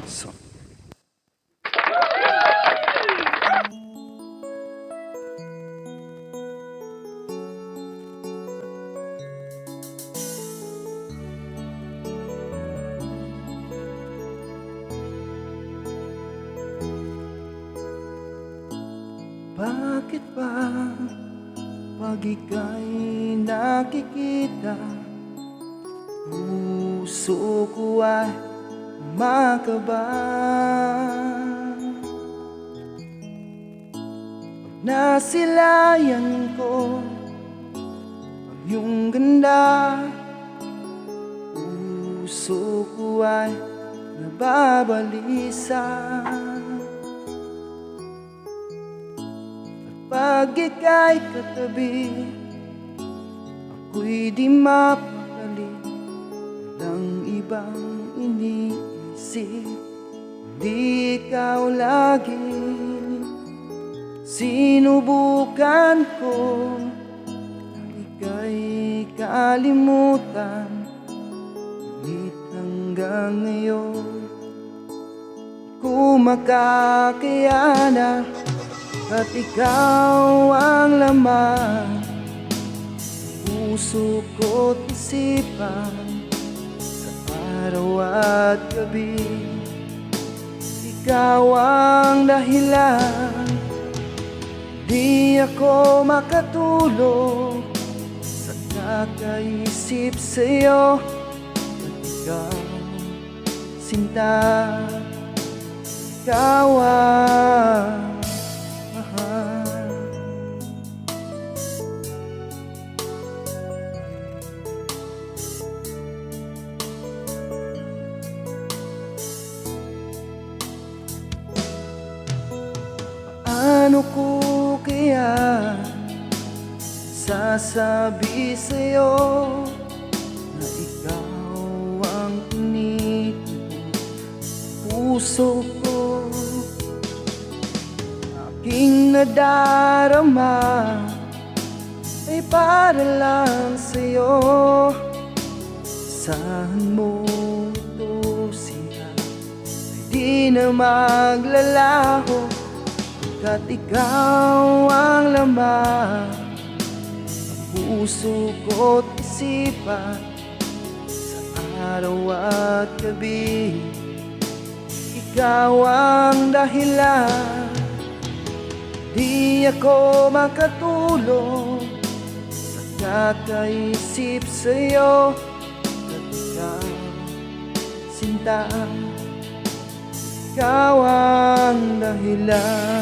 So, bakit ba pag ika'y nakikita, puso ko ay makaba? Pag nasilayan ko ang iyong ganda, puso ko ay nababalisa. Pag ika'y katabi, ako'y di mapakali. Walang ibang iniisip, di ikaw lagi. Sinubukan ko na ika'y kalimutan, ngunit hanggang ngayon ko makakayana. At ikaw ang laman puso ko't isipan, sa araw at gabi. Ikaw ang dahilan, di ako makatulog sa kakaisip sa'yo. At ikaw, sinta, ikaw ang ano ko kaya sasabi sa'yo na ikaw ang tinitipon puso ko? Aking nadarama ay para lang sa'yo. Saan mo ito siya ay di na maglalaho, pagkat ikaw ang laman ng puso ko't isipan, sa araw at gabi. Ikaw ang dahilan, di ako makatulog sa kakaisip sa'yo. At ikaw, sinta, ikaw ang dahilan.